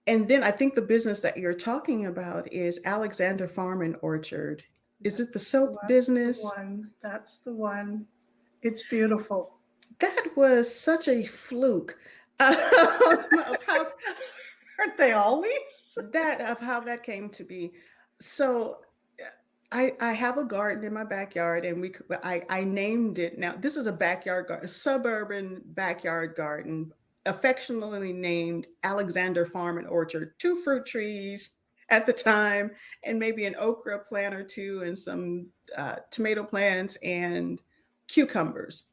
And then I think the business that you're talking about is Alexander Farm and Orchard. Is it the soap That's the business? one. That's the one. It's beautiful. That was such a fluke of how Aren't they always? that came to be. So I have a garden in my backyard, and I named it. Now this is a backyard garden, a suburban backyard garden, affectionately named Alexander Farm and Orchard. Two fruit trees at the time, and maybe an okra plant or two, and some tomato plants and cucumbers.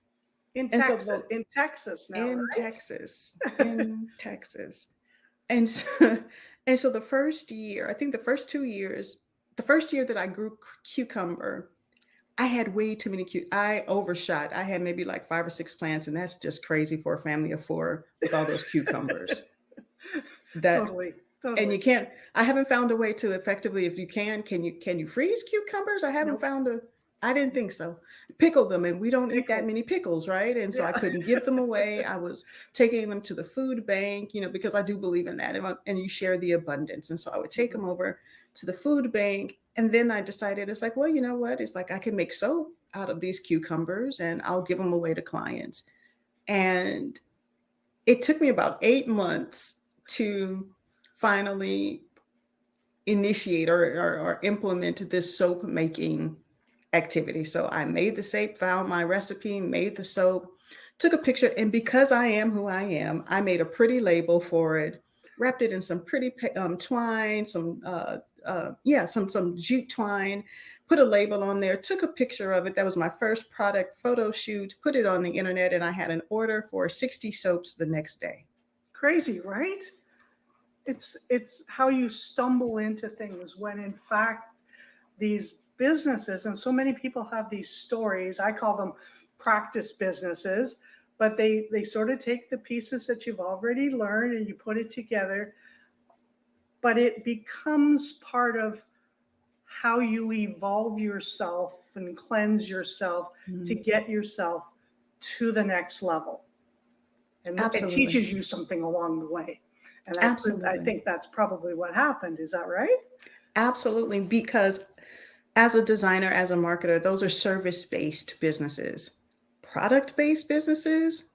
And so In Texas now, in right? Texas, in Texas. And so, and so the first year, I think the first 2 years, the first year that I grew cucumber, I had way too many I overshot. I had maybe like 5 or 6 plants, and that's just crazy for a family of 4 with all those cucumbers. That Totally, and you totally. can't I haven't found a way to effectively, if you can you freeze cucumbers? I haven't Nope. found a I didn't think so. Pickle them, and we don't eat that Pickle. many pickles, right? And so I Yeah. couldn't give them away. I was taking them to the food bank, because I do believe in that, and you share the abundance. And so I would take Mhm. them over to the food bank, and then I decided it's like, well, you know what? It's like I can make soap out of these cucumbers, and I'll give them away to clients. And it took me about 8 months to finally initiate or implement this soap making activity. So I made the soap, found my recipe, made the soap, took a picture, and because I am who I am, I made a pretty label for it, wrapped it in some pretty twine, some jute twine, put a label on there, took a picture of it. That was my first product photo shoot, put it on the internet, and I had an order for 60 soaps the next day. Crazy, right? It's how you stumble into things when in fact these businesses, and so many people have these stories. I call them practice businesses, but they sort of take the pieces that you've already learned and you put it together, but it becomes part of how you evolve yourself and cleanse yourself to Mhm. get yourself to the next level. And it Absolutely. teaches you something along the way. And I Absolutely. think that's probably what happened. Is that right? Absolutely. Because as a designer, as a marketer, those are service-based businesses. Product-based businesses,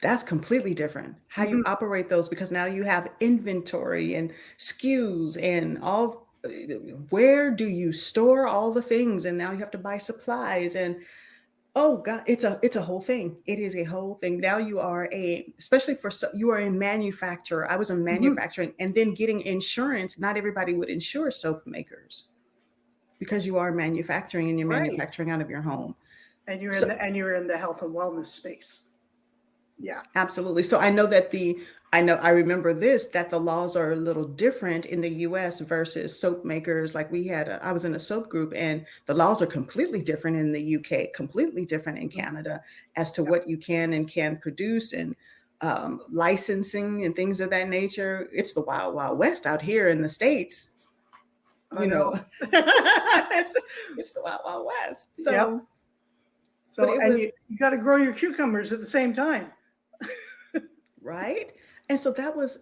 that's completely different. How you Mhm. operate those, because now you have inventory and SKUs and all, where do you store all the things? And now you have to buy supplies, and oh god, it's a whole thing. It is a whole thing. Now you are especially you are a manufacturer. I was a Mhm. manufacturer, and then getting insurance. Not everybody would insure soap makers because you are manufacturing, and you're Right. manufacturing out of your home. And So you're in the health and wellness space. Yeah. absolutely. So I know that I remember this, that the laws are a little different in the US versus soap makers. Like I was in a soap group, and the laws are completely different in the UK, completely different in Mhm. Canada as to Yeah. what you can and can produce, and licensing and things of that nature. It's the wild, wild west out here in the States, I you know. know. It's the wild, wild west. Yep. But So, it and was you got to grow your cucumbers at the same time. right? And so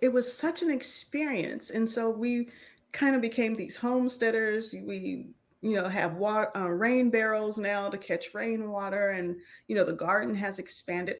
it was such an experience. And so we kind of became these homesteaders. We, have water, rain barrels now to catch rainwater. And, the garden has expanded.